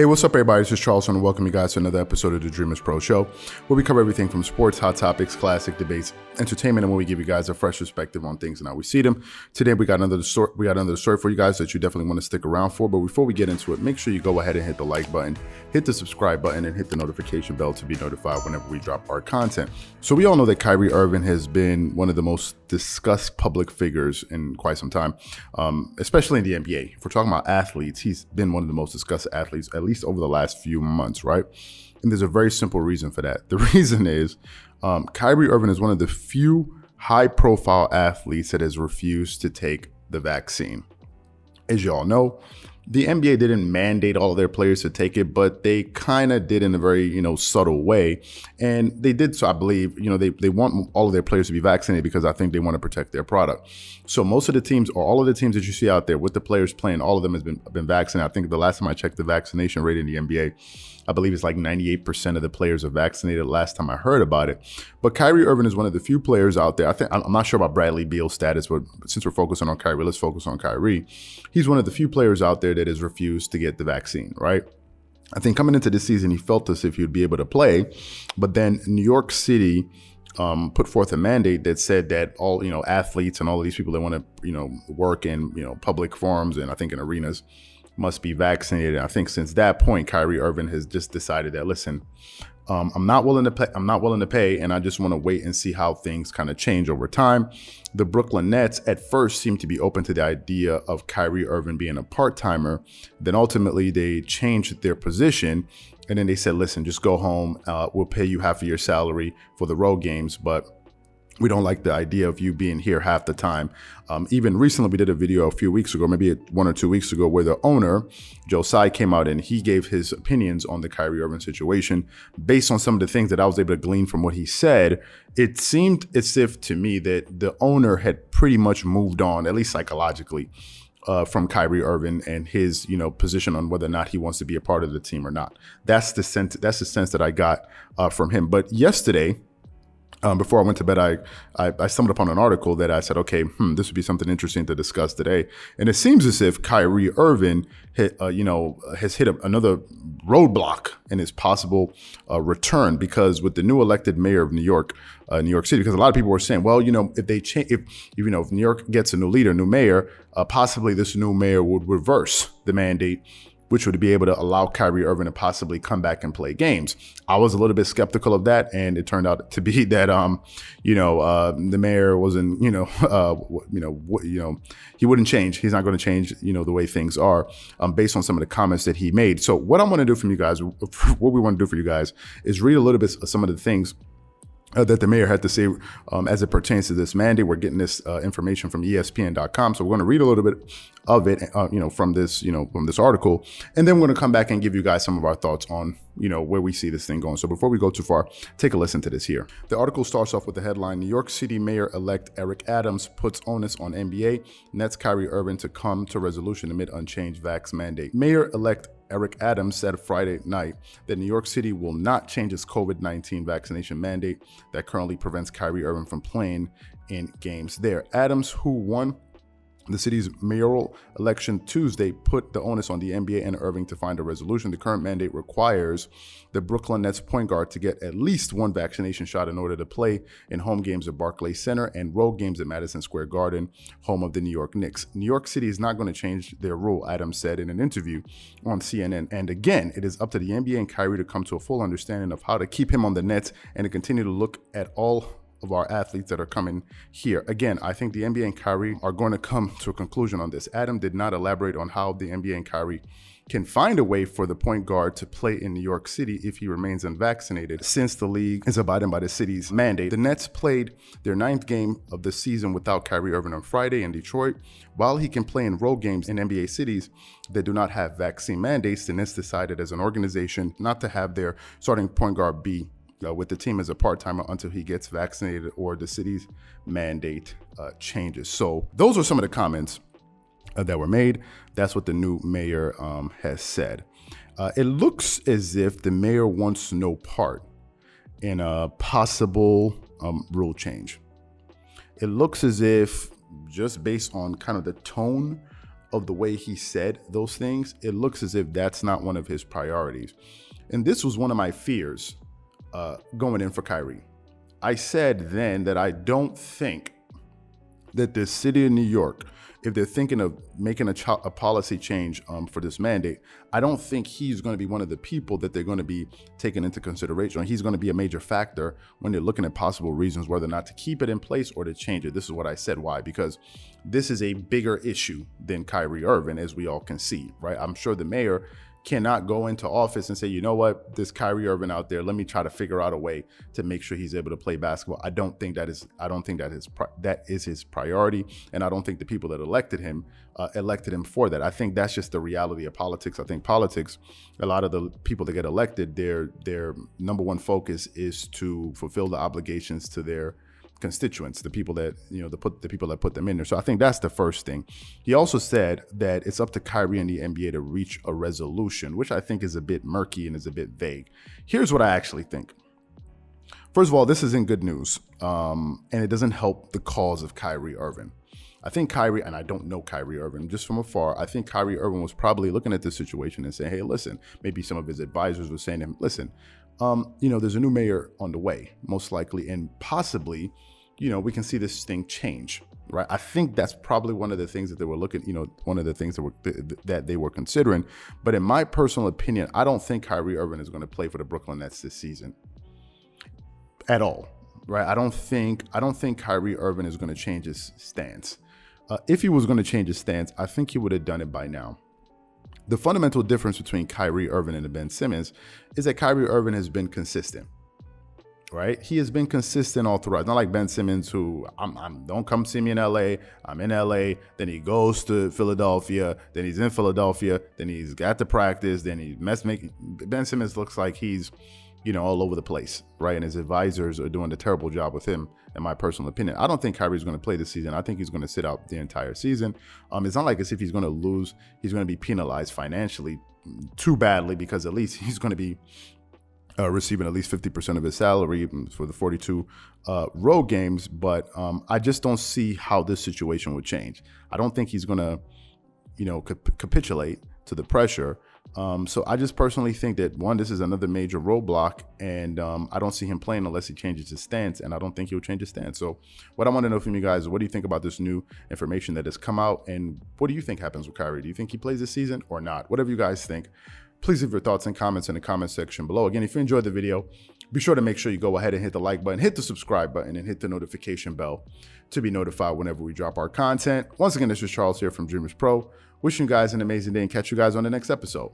Hey, what's up, everybody? This is Charles, and welcome you guys to another episode of the Dreamerspro Show, where we cover everything from sports, hot topics, classic debates, entertainment, and where we give you guys a fresh perspective on things and how we see them. Today, we got another story for you guys that you definitely want to stick around for. But before we get into it, make sure you go ahead and hit the like button, hit the subscribe button, and hit the notification bell to be notified whenever we drop our content. So we all know that Kyrie Irving has been one of the most discussed public figures in quite some time, especially in the NBA. If we're talking about athletes, he's been one of the most discussed athletes, at least over the last few months, right? And there's a very simple reason for that. The reason is Kyrie Irving is one of the few high-profile athletes that has refused to take the vaccine. As you all know, the NBA didn't mandate all of their players to take it, but they kind of did in a very, subtle way. And they did so, I believe, they want all of their players to be vaccinated because I think they want to protect their product. So most of the teams, or all of the teams that you see out there with the players playing, all of them has been vaccinated. I think the last time I checked the vaccination rate in the NBA, I believe it's like 98% of the players are vaccinated last time I heard about it. But Kyrie Irving is one of the few players out there. I'm not sure about Bradley Beal's status, but since we're focusing on Kyrie, let's focus on Kyrie. He's one of the few players out there that has refused to get the vaccine, right? I think coming into this season, he felt as if he'd be able to play, but then New York City put forth a mandate that said that all, athletes and all of these people that want to, work in, public forums and I think in arenas must be vaccinated. And I think since that point, Kyrie Irving has just decided that, listen, I'm not willing to pay, and I just want to wait and see how things kind of change over time. The Brooklyn Nets at first seemed to be open to the idea of Kyrie Irving being a part-timer. Then ultimately they changed their position, and then they said, listen, just go home. We'll pay you half of your salary for the road games, but we don't like the idea of you being here half the time. Even recently, we did a video a few weeks ago, maybe 1 or 2 weeks ago, where the owner, Joe Tsai, came out and he gave his opinions on the Kyrie Irving situation. Based on some of the things that I was able to glean from what he said, it seemed as if to me that the owner had pretty much moved on, at least psychologically, from Kyrie Irving and his, position on whether or not he wants to be a part of the team or not. That's the sense that I got from him. But yesterday, before I went to bed, I stumbled upon an article that I said, okay, this would be something interesting to discuss today. And it seems as if Kyrie Irving has hit another roadblock in his possible return, because with the new elected mayor of New York City, because a lot of people were saying, well, if they change, if New York gets a new leader, new mayor, possibly this new mayor would reverse the mandate, which would be able to allow Kyrie Irving to possibly come back and play games. I was a little bit skeptical of that, and it turned out to be that, the mayor wasn't, he wouldn't change. He's not going to change, the way things are, based on some of the comments that he made. So what I want to do from you guys, what we want to do for you guys, is read a little bit of some of the things that the mayor had to say as it pertains to this mandate. We're getting this information from ESPN.com, so we're going to read a little bit of it, from this article, and then we're going to come back and give you guys some of our thoughts on, where we see this thing going. So before we go too far, take a listen to this here. The article starts off with the headline: New York City Mayor-elect Eric Adams puts onus on NBA, Nets Kyrie Irving to come to resolution amid unchanged vax mandate. Mayor-elect Eric Adams said Friday night that New York City will not change its COVID-19 vaccination mandate that currently prevents Kyrie Irving from playing in games there. Adams, who won the city's mayoral election Tuesday, put the onus on the NBA and Irving to find a resolution. The current mandate requires the Brooklyn Nets point guard to get at least one vaccination shot in order to play in home games at Barclays Center and road games at Madison Square Garden, home of the New York Knicks. New York City is not going to change their rule, Adams said in an interview on CNN. And again, it is up to the NBA and Kyrie to come to a full understanding of how to keep him on the Nets and to continue to look at all of our athletes that are coming here. Again, I think the NBA and Kyrie are going to come to a conclusion on this. Adam did not elaborate on how the NBA and Kyrie can find a way for the point guard to play in New York City if he remains unvaccinated, since the league is abiding by the city's mandate. The Nets played their 9th game of the season without Kyrie Irving on Friday in Detroit. While he can play in road games in NBA cities that do not have vaccine mandates, the Nets decided as an organization not to have their starting point guard be with the team as a part-timer until he gets vaccinated or the city's mandate changes. So those are some of the comments that were made. That's what the new mayor has said. It looks as if the mayor wants no part in a possible rule change. It looks as if, just based on kind of the tone of the way he said those things, it looks as if that's not one of his priorities. And this was one of my fears going in for Kyrie. I said then that I don't think that the city of New York, if they're thinking of making a policy change for this mandate, I don't think he's going to be one of the people that they're going to be taking into consideration. He's going to be a major factor when they're looking at possible reasons whether or not to keep it in place or to change it. This is what I said. Why? Because this is a bigger issue than Kyrie Irving, as we all can see, right? I'm sure the mayor cannot go into office and say, you know what, there's Kyrie Irving out there. Let me try to figure out a way to make sure he's able to play basketball. I don't think that is his priority, and I don't think the people that elected him for that. I think that's just the reality of politics. I think politics, a lot of the people that get elected, their number one focus is to fulfill the obligations to their constituents, the people that, the people that put them in there. So I think that's the first thing. He also said that it's up to Kyrie and the NBA to reach a resolution, which I think is a bit murky and is a bit vague. Here's what I actually think. First of all, this isn't good news, and it doesn't help the cause of Kyrie Irving. I think Kyrie, and I don't know Kyrie Irving, just from afar, I think Kyrie Irving was probably looking at this situation and saying, hey, listen, maybe some of his advisors were saying to him, listen, there's a new mayor on the way, most likely, and possibly, we can see this thing change, right? I think that's probably one of the things that they were looking, one of the things that they were considering. But in my personal opinion, I don't think Kyrie Irving is going to play for the Brooklyn Nets this season at all, right? I don't think Kyrie Irving is going to change his stance. If he was going to change his stance, I think he would have done it by now. The fundamental difference between Kyrie Irving and Ben Simmons is that Kyrie Irving has been consistent, right? He has been consistent all throughout. Not like Ben Simmons, who don't come see me in LA. I'm in LA. Then he goes to Philadelphia. Then he's in Philadelphia. Then he's got to practice. Then he Ben Simmons looks like he's, all over the place, right? And his advisors are doing a terrible job with him, in my personal opinion. I don't think Kyrie's going to play this season. I think he's going to sit out the entire season. It's not like as if he's going to lose. He's going to be penalized financially too badly, because at least he's going to be receiving at least 50% of his salary for the 42 road games. But I just don't see how this situation would change. I don't think he's going to, capitulate to the pressure. So I just personally think that, one, this is another major roadblock, and I don't see him playing unless he changes his stance, and I don't think he'll change his stance. So what I want to know from you guys is, what do you think about this new information that has come out, and what do you think happens with Kyrie? Do you think he plays this season or not? Whatever you guys think, please leave your thoughts and comments in the comment section below. Again, if you enjoyed the video, be sure to make sure you go ahead and hit the like button, hit the subscribe button, and hit the notification bell to be notified whenever we drop our content. Once again, this is Charles here from Dreamerspro. Wishing you guys an amazing day, and catch you guys on the next episode.